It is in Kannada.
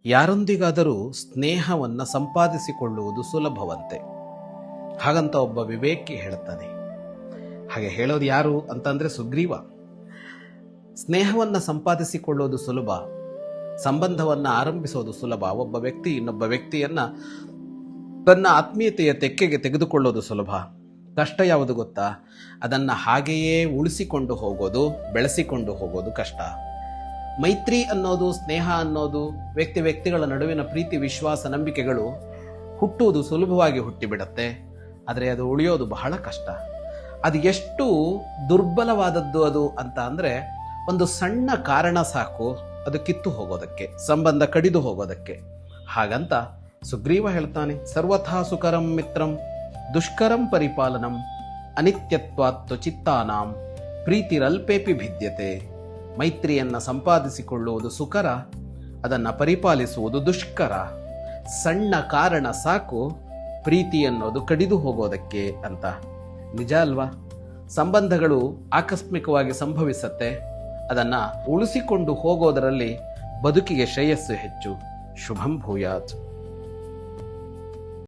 ಯಾರೊಂದಿಗಾದರೂ ಸ್ನೇಹವನ್ನು ಸಂಪಾದಿಸಿಕೊಳ್ಳುವುದು ಸುಲಭವಂತೆ. ಹಾಗಂತ ಒಬ್ಬ ವಿವೇಕಿ ಹೇಳ್ತಾನೆ. ಹಾಗೆ ಹೇಳೋದು ಯಾರು ಅಂತಂದರೆ ಸುಗ್ರೀವ. ಸ್ನೇಹವನ್ನು ಸಂಪಾದಿಸಿಕೊಳ್ಳೋದು ಸುಲಭ, ಸಂಬಂಧವನ್ನು ಆರಂಭಿಸೋದು ಸುಲಭ. ಒಬ್ಬ ವ್ಯಕ್ತಿ ಇನ್ನೊಬ್ಬ ವ್ಯಕ್ತಿಯನ್ನು ತನ್ನ ಆತ್ಮೀಯತೆಯ ತೆಕ್ಕೆಗೆ ತೆಗೆದುಕೊಳ್ಳೋದು ಸುಲಭ. ಕಷ್ಟ ಯಾವುದು ಗೊತ್ತಾ? ಅದನ್ನು ಹಾಗೆಯೇ ಉಳಿಸಿಕೊಂಡು ಹೋಗೋದು, ಬೆಳೆಸಿಕೊಂಡು ಹೋಗೋದು ಕಷ್ಟ. ಮೈತ್ರಿ ಅನ್ನೋದು, ಸ್ನೇಹ ಅನ್ನೋದು, ವ್ಯಕ್ತಿಗಳ ನಡುವಿನ ಪ್ರೀತಿ, ವಿಶ್ವಾಸ, ನಂಬಿಕೆಗಳು ಹುಟ್ಟುವುದು ಸುಲಭವಾಗಿ ಹುಟ್ಟಿಬಿಡತ್ತೆ. ಆದರೆ ಅದು ಉಳಿಯೋದು ಬಹಳ ಕಷ್ಟ. ಅದು ಎಷ್ಟು ದುರ್ಬಲವಾದದ್ದು ಅದು ಅಂತ ಅಂದರೆ, ಒಂದು ಸಣ್ಣ ಕಾರಣ ಸಾಕು ಅದು ಕಿತ್ತು ಹೋಗೋದಕ್ಕೆ, ಸಂಬಂಧ ಕಡಿದು ಹೋಗೋದಕ್ಕೆ. ಹಾಗಂತ ಸುಗ್ರೀವ ಹೇಳ್ತಾನೆ, ಸರ್ವಥಾ ಸುಕರಂ ಮಿತ್ರಂ ದುಷ್ಕರಂ ಪರಿಪಾಲನಂ ಅನಿತ್ಯತ್ವಾತ್ತು ಚಿತ್ತಾನಾಂ ಪ್ರೀತಿರಲ್ಪೇಪಿ ಭಿದ್ಯತೆ. ಮೈತ್ರಿಯನ್ನು ಸಂಪಾದಿಸಿಕೊಳ್ಳುವುದು ಸುಕರ, ಅದನ್ನು ಪರಿಪಾಲಿಸುವುದು ದುಷ್ಕರ. ಸಣ್ಣ ಕಾರಣ ಸಾಕು ಪ್ರೀತಿ ಅನ್ನೋದು ಕಡಿದು ಹೋಗೋದಕ್ಕೆ ಅಂತ. ನಿಜ ಅಲ್ವಾ? ಸಂಬಂಧಗಳು ಆಕಸ್ಮಿಕವಾಗಿ ಸಂಭವಿಸತ್ತೆ. ಅದನ್ನು ಉಳಿಸಿಕೊಂಡು ಹೋಗೋದರಲ್ಲಿ ಬದುಕಿಗೆ ಶ್ರೇಯಸ್ಸು ಹೆಚ್ಚು. ಶುಭಂ ಭೂಯಾತ್.